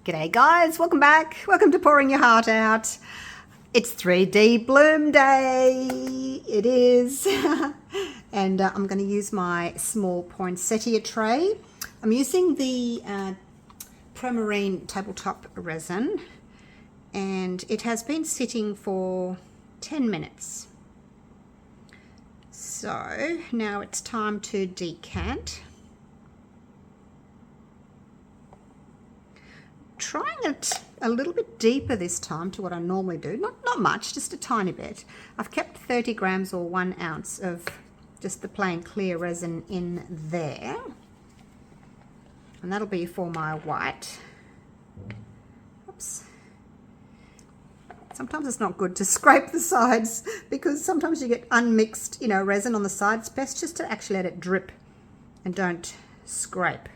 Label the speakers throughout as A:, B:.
A: G'day guys, welcome back. Welcome to Pouring Your Heart Out. It's 3D Bloom Day. It is. And I'm going to use my small poinsettia tray. I'm using the Promarine tabletop resin, and it has been sitting for 10 minutes. So now it's time to decant. Trying it a little bit deeper this time to what I normally do. Not much, just a tiny bit. I've kept 30 grams or 1 ounce of just the plain clear resin in there. And that'll be for my white. Oops. Sometimes it's not good to scrape the sides because sometimes you get unmixed, resin on the side. It's best just to actually let it drip and don't scrape.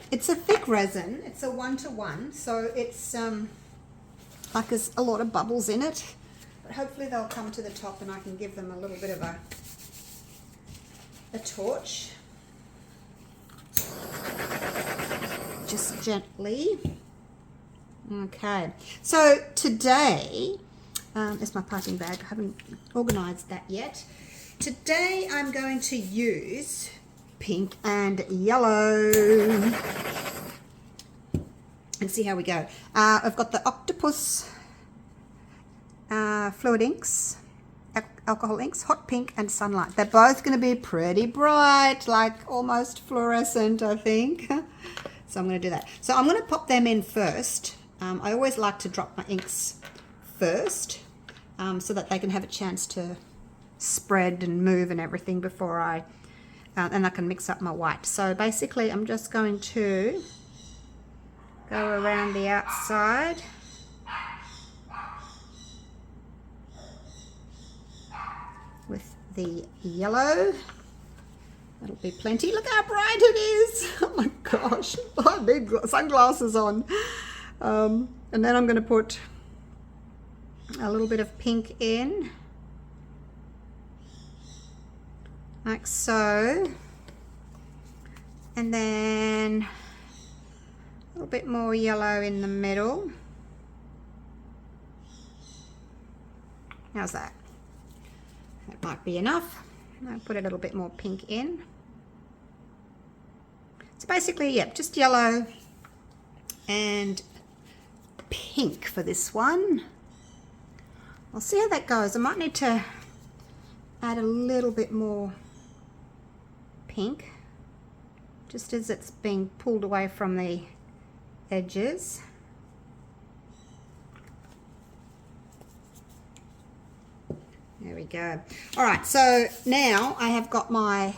A: It's a thick resin. It's a 1-to-1, so it's like there's a lot of bubbles in it. But hopefully they'll come to the top and I can give them a little bit of a torch. Just gently. Okay. So today, there's my piping bag. I haven't organised that yet. Today I'm going to use pink and yellow and see how we go. I've got the Octopus Fluid inks, alcohol inks, hot pink and sunlight. They're both going to be pretty bright, like almost fluorescent, I think. So I'm going to do that. So I'm going to pop them in first. I always like to drop my inks first so that they can have a chance to spread and move and everything before and I can mix up my white. So basically I'm just going to go around the outside with the yellow. That'll be plenty. Look how bright it is. Oh my gosh, I need sunglasses on. And then I'm going to put a little bit of pink in, like so, and then a little bit more yellow in the middle. How's that? That might be enough. I'll put a little bit more pink in. So basically, yeah, just yellow and pink for this one. I'll see how that goes. I might need to add a little bit more pink just as it's being pulled away from the edges. There we go. All right, so now I have got my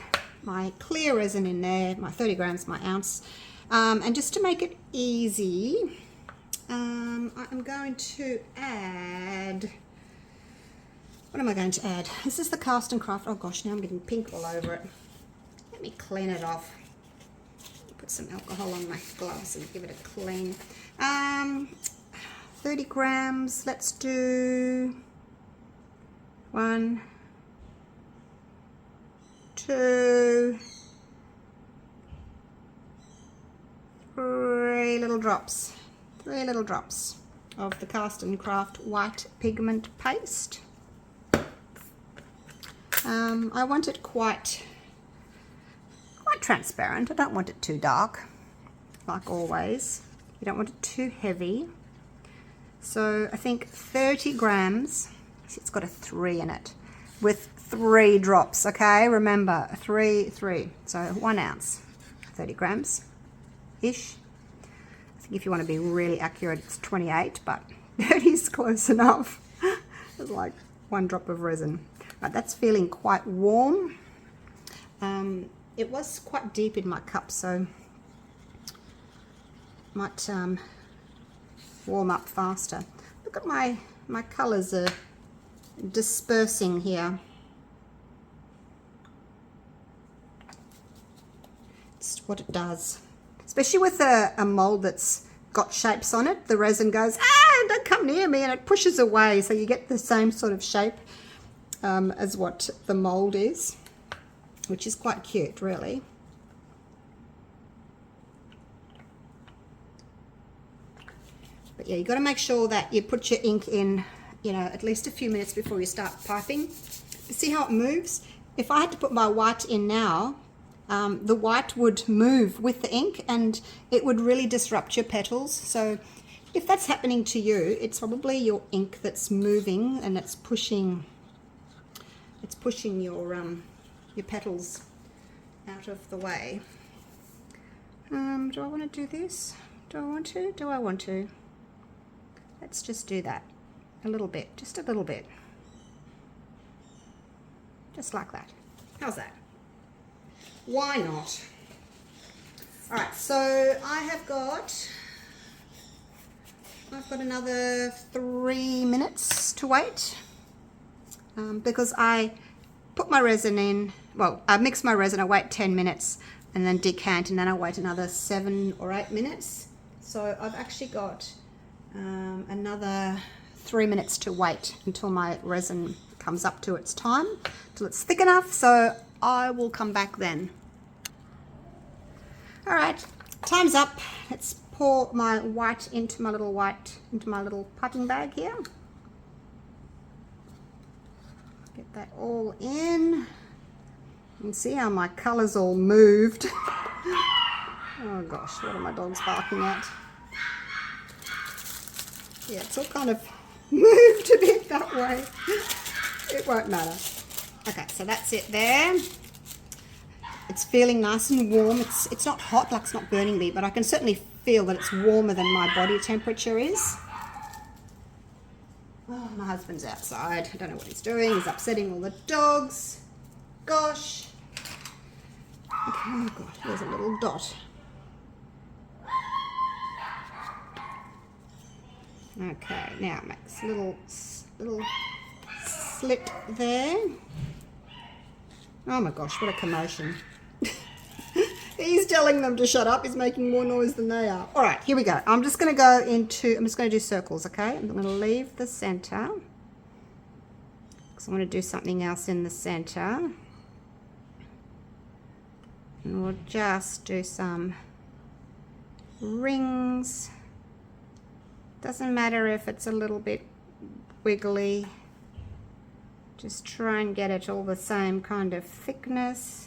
A: clear resin in there, my 30 grams, my ounce, and just to make it easy, I'm going to add, what am I going to add? This is the Cast and Craft. Oh gosh, now I'm getting pink all over it. Let me clean it off. Put some alcohol on my gloves and give it a clean. 30 grams, let's do 1, 2, 3 little drops. 3 little drops of the Cast and Craft white pigment paste. I want it quite transparent. I don't want it too dark, like always. You don't want it too heavy. So I think 30 grams, it's got a 3 in it, with 3 drops, okay? Remember, 3. So 1 ounce, 30 grams-ish. I think if you want to be really accurate, it's 28, but 30 is close enough. It's like 1 drop of resin. Right, that's feeling quite warm. It was quite deep in my cup, so might warm up faster. Look at my colours are dispersing here. It's what it does, especially with a mold that's got shapes on it. The resin goes, don't come near me, and it pushes away, so you get the same sort of shape as what the mold is, which is quite cute, really. But yeah, you got to make sure that you put your ink in, you know, at least a few minutes before you start piping. See how it moves? If I had to put my white in now, the white would move with the ink and it would really disrupt your petals. So if that's happening to you, it's probably your ink that's moving and it's pushing your petals out of the way. Do I want to do this? Do I want to? Do I want to? Let's just do that a little bit, just a little bit. Just like that. How's that? Why not? All right, so I've got another 3 minutes to wait because I put my resin in, well, I mix my resin, I wait 10 minutes and then decant, and then I wait another 7 or 8 minutes. So I've actually got another 3 minutes to wait until my resin comes up to its time, till it's thick enough, so I will come back then. All right, time's up. Let's pour my white into my little piping bag here. Get that all in. You can see how my colours all moved. Oh gosh, what are my dogs barking at? Yeah, it's all kind of moved a bit that way. It won't matter. Okay, so that's it there. It's feeling nice and warm. It's not hot, like it's not burning me, but I can certainly feel that it's warmer than my body temperature is. Oh, my husband's outside. I don't know what he's doing. He's upsetting all the dogs. Gosh. Okay, oh God, there's a little dot. Okay, now it makes a little slit there. Oh my gosh, what a commotion. He's telling them to shut up. He's making more noise than they are. All right, here we go. I'm just going to do circles, okay? I'm going to leave the center because I want to do something else in the center. And we'll just do some rings. Doesn't matter if it's a little bit wiggly. Just try and get it all the same kind of thickness.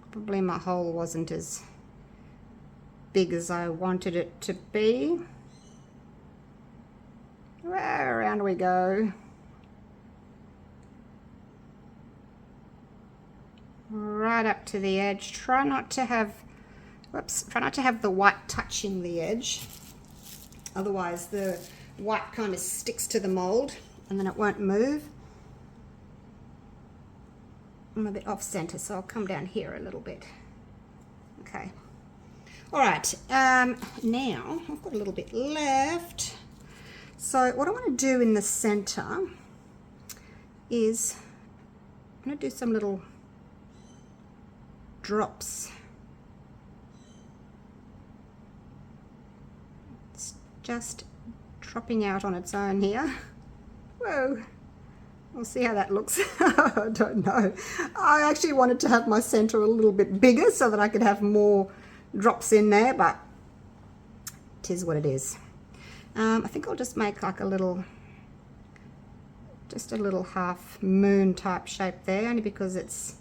A: Probably my hole wasn't as big as I wanted it to be. Well, around we go. Right up to the edge. Try not to have the white touching the edge. Otherwise the white kind of sticks to the mold and then it won't move. I'm a bit off center, so I'll come down here a little bit. Okay. All right. Now I've got a little bit left. So what I want to do in the center is I'm going to do some little drops. It's just dropping out on its own here. Whoa. We'll see how that looks. I don't know. I actually wanted to have my center a little bit bigger so that I could have more drops in there, but it is what it is. I think I'll just make like just a little half moon type shape there, only because it's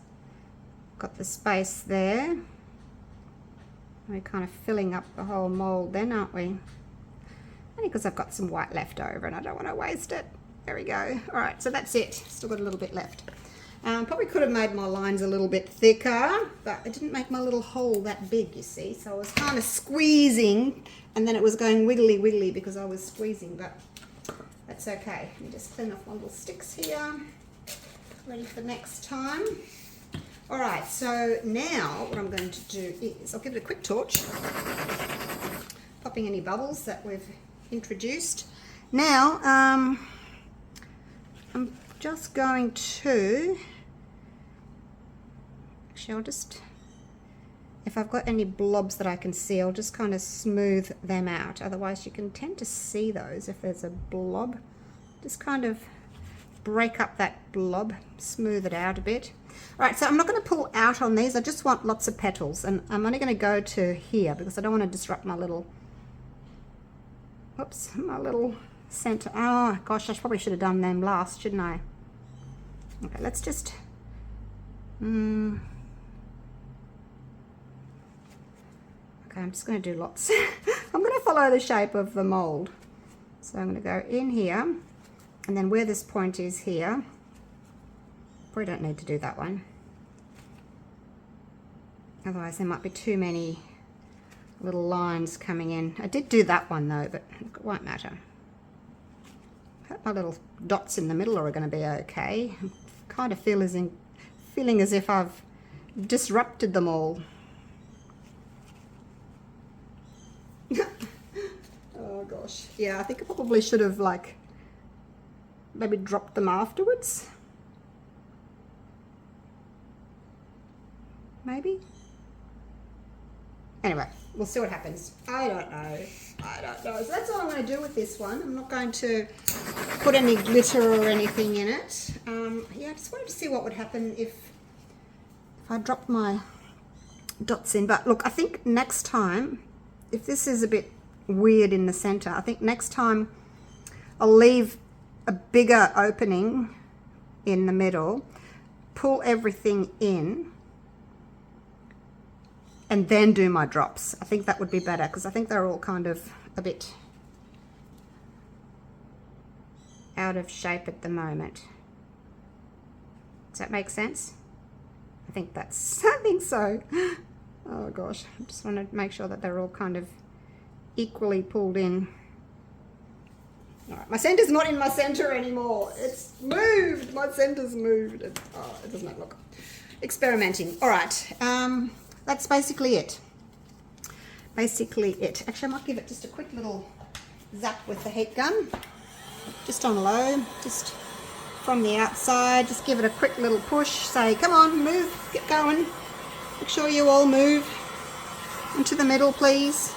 A: got the space there. We're kind of filling up the whole mold then, aren't we? Only because I've got some white left over and I don't want to waste it. There we go. All right, so that's it. Still got a little bit left. Probably could have made my lines a little bit thicker, but it didn't make my little hole that big, you see. So I was kind of squeezing, and then it was going wiggly wiggly because I was squeezing, but that's okay. Let me just clean off my little sticks here. Ready for next time. All right, so now what I'm going to do is I'll give it a quick torch, popping any bubbles that we've introduced. Now, I'm just going to, actually I'll just, if I've got any blobs that I can see, I'll just kind of smooth them out. Otherwise you can tend to see those if there's a blob. Just kind of break up that blob, smooth it out a bit. All right, so I'm not going to pull out on these. I just want lots of petals, and I'm only going to go to here because I don't want to disrupt my little Whoops, my little center. Oh gosh, I probably should have done them last, shouldn't I? Okay, let's just okay, I'm just going to do lots. I'm going to follow the shape of the mold. So I'm going to go in here, and then where this point is here, probably don't need to do that one. Otherwise there might be too many little lines coming in. I did do that one though, but it won't matter. I hope my little dots in the middle are going to be okay. I kind of feeling as if I've disrupted them all. Oh gosh. Yeah, I think I probably should have like maybe dropped them afterwards. Maybe. Anyway, we'll see what happens. I don't know. So that's all I'm going to do with this one. I'm not going to put any glitter or anything in it. Yeah, I just wanted to see what would happen if I dropped my dots in. But look, I think next time, if this is a bit weird in the center, I think next time I'll leave a bigger opening in the middle, pull everything in, and then do my drops. I think that would be better because I think they're all kind of a bit out of shape at the moment. Does that make sense? I think so. Oh gosh, I just want to make sure that they're all kind of equally pulled in. All right, my center's not in my center anymore. It's moved. My center's moved. It doesn't look. Experimenting. All right. That's basically it. Actually, I might give it just a quick little zap with the heat gun. Just on low, just from the outside. Just give it a quick little push. Say, come on, move, get going. Make sure you all move into the middle, please.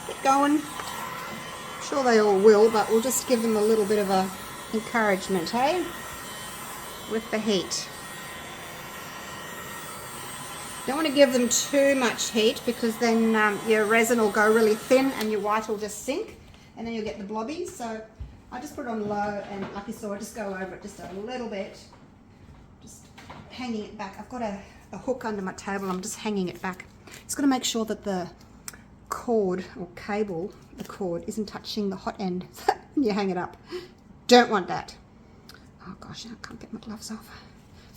A: Get going. I'm sure they all will, but we'll just give them a little bit of a encouragement, hey? With the heat. Don't want to give them too much heat because then your resin will go really thin and your white will just sink and then you'll get the blobbies. So I just put it on low, and like you saw, I just go over it just a little bit, just hanging it back. I've got a hook under my table. I'm just hanging it back. Just got to make sure that the cord or cable, the cord isn't touching the hot end when you hang it up. Don't want that. Oh gosh, I can't get my gloves off.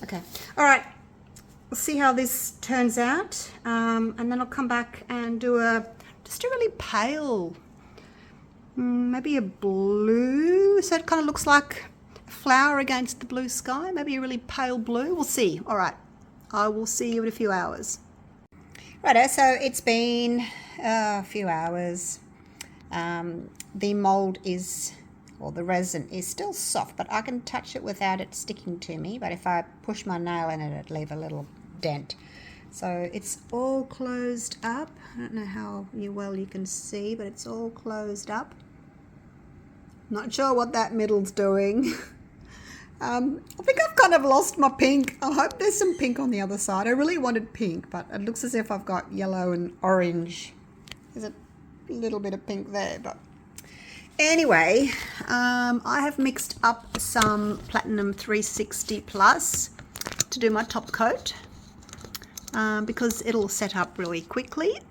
A: Okay, all right. We'll see how this turns out, and then I'll come back and do just a really pale, maybe a blue, so it kind of looks like a flower against the blue sky, maybe a really pale blue. We'll see. All right, I will see you in a few hours. Righto, so it's been a few hours. The mold is, well, the resin is still soft, but I can touch it without it sticking to me. But if I push my nail in it, it'd leave a little dent. So it's all closed up. I don't know how well you can see, but it's all closed up. Not sure what that middle's doing. I think I've kind of lost my pink. I hope there's some pink on the other side. I really wanted pink, but it looks as if I've got yellow and orange. There's a little bit of pink there, but anyway, I have mixed up some Platinum 360 Plus to do my top coat because it'll set up really quickly,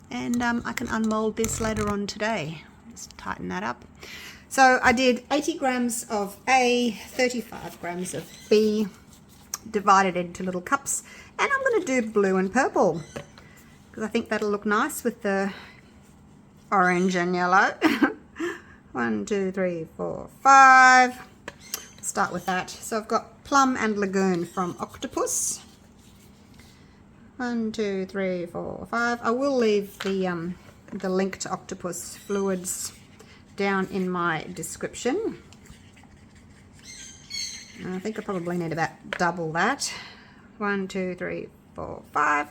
A: and I can unmold this later on today. Just tighten that up. So I did 80 grams of A, 35 grams of B, divided into little cups, and I'm going to do blue and purple because I think that'll look nice with the orange and yellow. 1, 2, 3, 4, 5. Start with that. So I've got Plum and Lagoon from Octopus. 1, 2, 3, 4, 5. I will leave the link to Octopus Fluids down in my description. I think I probably need about double that. 1, 2, 3, 4, 5.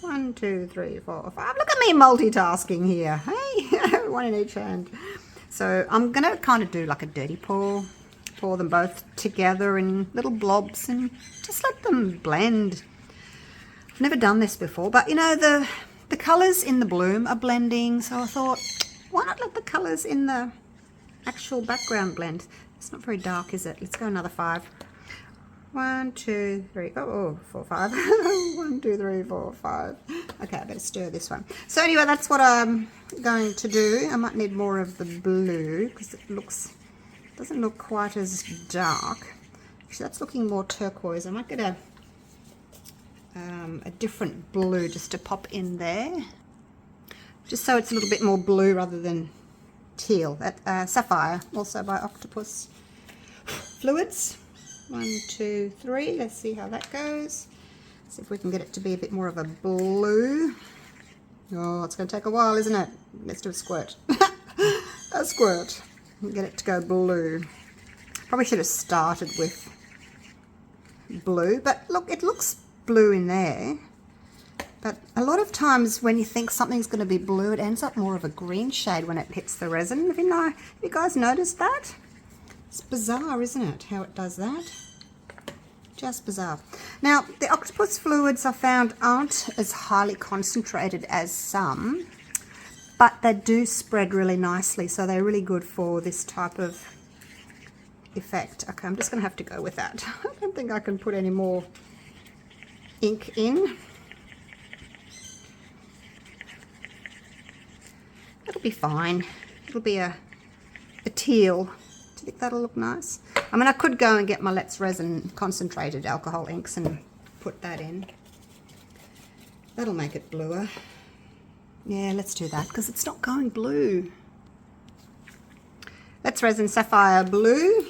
A: 1, 2, 3, 4, 5. Look at me multitasking here. Hey, one in each hand. So I'm going to kind of do like a dirty pour them both together in little blobs and just let them blend. I've never done this before, but you know, the colours in the bloom are blending, so I thought why not let the colours in the actual background blend? It's not very dark, is it? Let's go another 5. 1, 2, 3, 4, 5. 1, 2, 3, 4, 5. Okay, I better stir this one. So anyway, that's what I'm going to do. I might need more of the blue because it doesn't look quite as dark. Actually, that's looking more turquoise. I might get a different blue just to pop in there, just so it's a little bit more blue rather than teal. That sapphire, also by Octopus Fluids. 1, 2, 3. Let's see how that goes. See if we can get it to be a bit more of a blue. Oh, it's going to take a while, isn't it? Let's do a squirt. A squirt. Get it to go blue. Probably should have started with blue, but look, it looks blue in there. But a lot of times when you think something's going to be blue, it ends up more of a green shade when it hits the resin. Have you guys noticed that? It's bizarre, isn't it, how it does that? Just bizarre. Now, the Octopus Fluids I found aren't as highly concentrated as some, but they do spread really nicely, so they're really good for this type of effect. Okay, I'm just going to have to go with that. I don't think I can put any more ink in. It'll be fine. It'll be a teal. Do you think that'll look nice? I mean, I could go and get my Let's Resin concentrated alcohol inks and put that in. That'll make it bluer. Yeah, let's do that because it's not going blue. Let's Resin Sapphire Blue.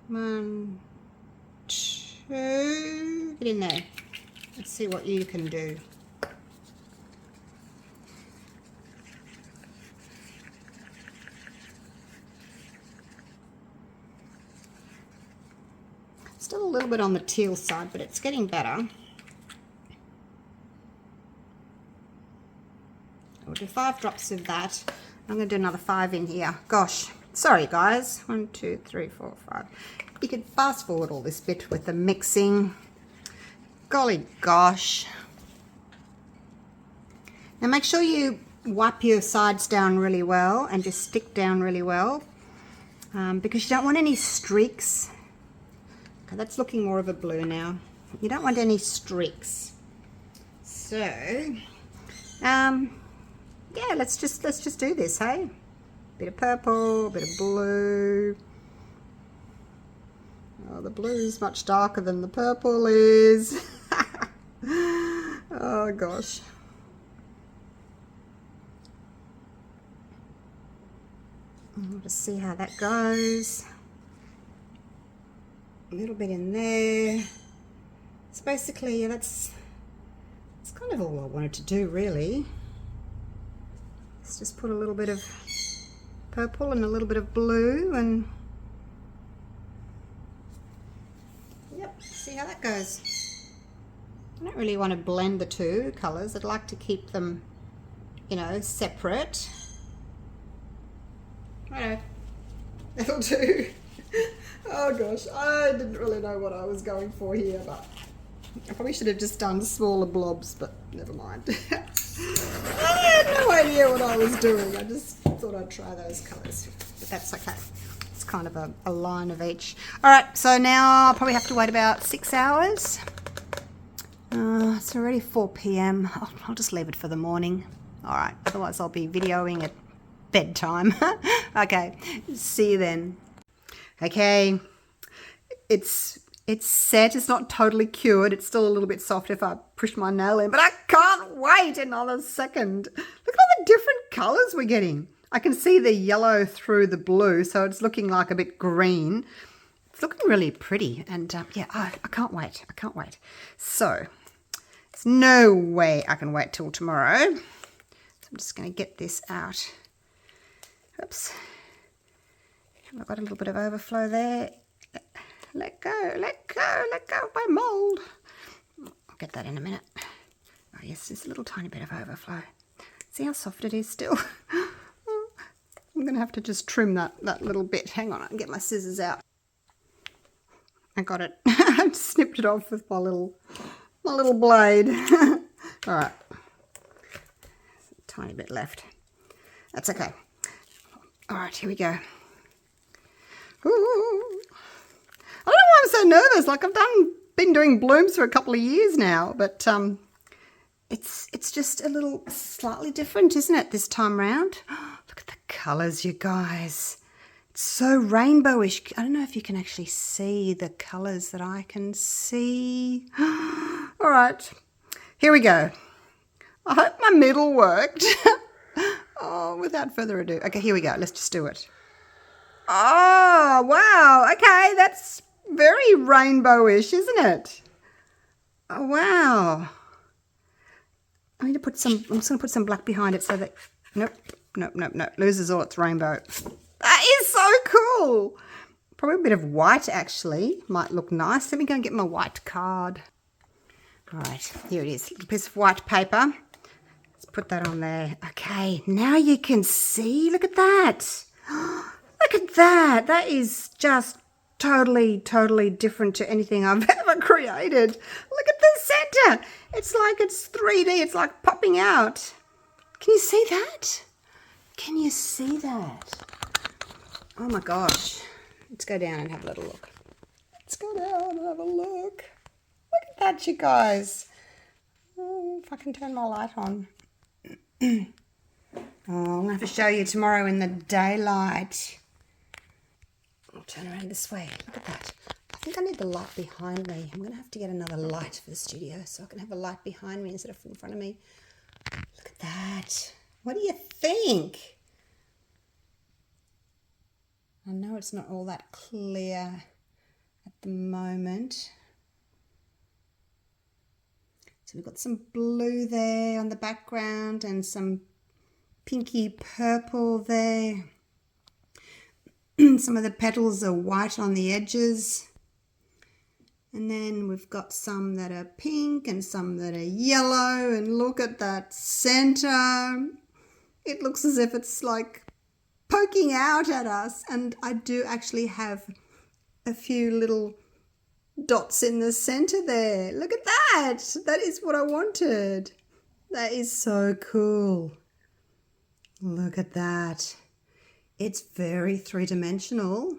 A: 1, 2. Get in there. Let's see what you can do. Still a little bit on the teal side, but it's getting better. We'll do 5 drops of that. I'm going to do another 5 in here. Gosh, sorry guys. 1, 2, 3, 4, 5. You could fast forward all this bit with the mixing. Golly gosh. Now make sure you wipe your sides down really well and just stick down really well, because you don't want any streaks. Okay, that's looking more of a blue now. You don't want any streaks. So, yeah, let's just do this, hey? Bit of purple, bit of blue. Oh, the blue is much darker than the purple is. Oh gosh. We'll just see how that goes. A little bit in there. So basically, that's kind of all I wanted to do, really. Let's just put a little bit of purple and a little bit of blue, and yep, see how that goes. I don't really want to blend the two colours. I'd like to keep them, you know, separate. Righto, that'll do. Oh gosh, I didn't really know what I was going for here, but I probably should have just done smaller blobs, but never mind. I had no idea what I was doing. I just thought I'd try those colours, but that's okay. It's kind of a line of each. All right, so now I'll probably have to wait about 6 hours. It's already 4 p.m. I'll just leave it for the morning. All right, otherwise I'll be videoing at bedtime. Okay, see you then. Okay, it's set. It's not totally cured. It's still a little bit soft if I push my nail in, but I can't wait another second. Look at all the different colours we're getting. I can see the yellow through the blue, so it's looking like a bit green. It's looking really pretty, and yeah, I can't wait. I can't wait. So there's no way I can wait till tomorrow. So I'm just going to get this out. Oops. I've got a little bit of overflow there. Let go, let go, let go of my mould. I'll get that in a minute. Oh yes, there's a little tiny bit of overflow. See how soft it is still? I'm going to have to just trim that little bit. Hang on, I can get my scissors out. I got it. I snipped it off with my little blade. All right. tiny bit left. That's okay. All right, here we go. Ooh. I don't know why I'm so nervous. Like I've been doing blooms for a couple of years now, but it's just a little slightly different, isn't it, this time round? Look at the colours, you guys. It's so rainbowish. I don't know if you can actually see the colours that I can see. All right, here we go. I hope my middle worked. Oh, without further ado. Okay, here we go. Let's just do it. Oh, wow. Okay, that's very rainbowish, isn't it? Oh, wow. I need to put some, I'm just going to put some black behind it so that, nope, loses all its rainbow. That is so cool. Probably a bit of white, actually. Might look nice. Let me go and get my white card. All right, here it is. A little piece of white paper. Let's put that on there. Okay, now you can see. Look at that. Look at that. That is just totally different to anything I've ever created. Look at the center. It's like it's 3D. It's like popping out. Can you see that? Can you see that? Oh my gosh. Let's go down and have a little look. Let's go down and have a look. Look at that, you guys. Oh, if I can turn my light on. Oh, I'm going to have to show you tomorrow in the daylight. I'll turn around this way. Look at that. I think I need the light behind me. I'm going to have to get another light for the studio so I can have a light behind me instead of in front of me. Look at that. What do you think? I know it's not all that clear at the moment. So we've got some blue there on the background and some pinky purple there. Some of the petals are white on the edges. And then we've got some that are pink and some that are yellow. And look at that center. It looks as if it's like poking out at us. And I do actually have a few little dots in the center there. Look at that. That is what I wanted. That is so cool. Look at that. It's very three-dimensional.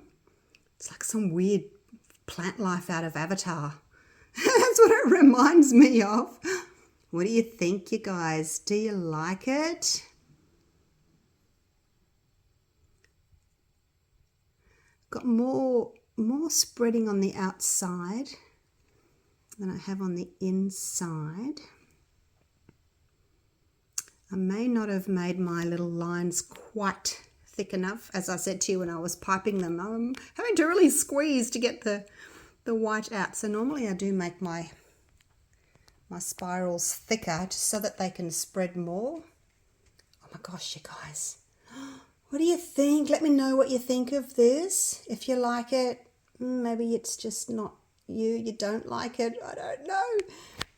A: It's like some weird plant life out of Avatar. That's what it reminds me of. What do you think, you guys? Do you like it? Got more spreading on the outside than I have on the inside. I may not have made my little lines quite thick enough, as I said to you when I was piping them. I'm having to really squeeze to get the white out. So normally I do make my spirals thicker just so that they can spread more. Oh my gosh, you guys. What do you think? Let me know what you think of this. If you like it, maybe it's just not you. You don't like it. I don't know.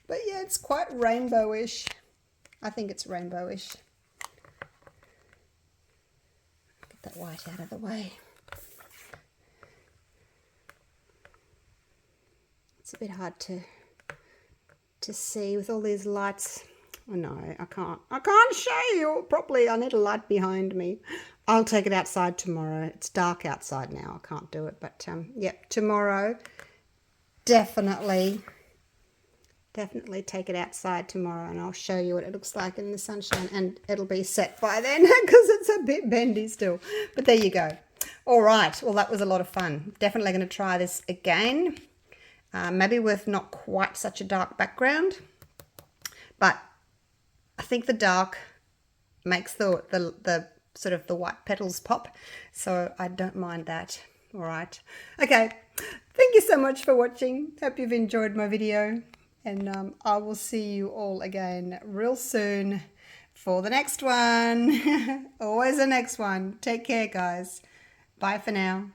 A: But yeah, it's quite rainbowish. I think it's rainbowish. Get that white out of the way. It's a bit hard to see with all these lights. Oh no, I can't show you properly. I need a light behind me. I'll take it outside tomorrow. It's dark outside now. I can't do it. But yep, tomorrow, definitely take it outside tomorrow and I'll show you what it looks like in the sunshine, and it'll be set by then because it's a bit bendy still. But there you go. All right. Well, that was a lot of fun. Definitely going to try this again. Maybe with not quite such a dark background, but I think the dark makes the sort of the white petals pop, so I don't mind that. All right. Okay. Thank you so much for watching. Hope you've enjoyed my video, and I will see you all again real soon for the next one. Always the next one. Take care, guys. Bye for now.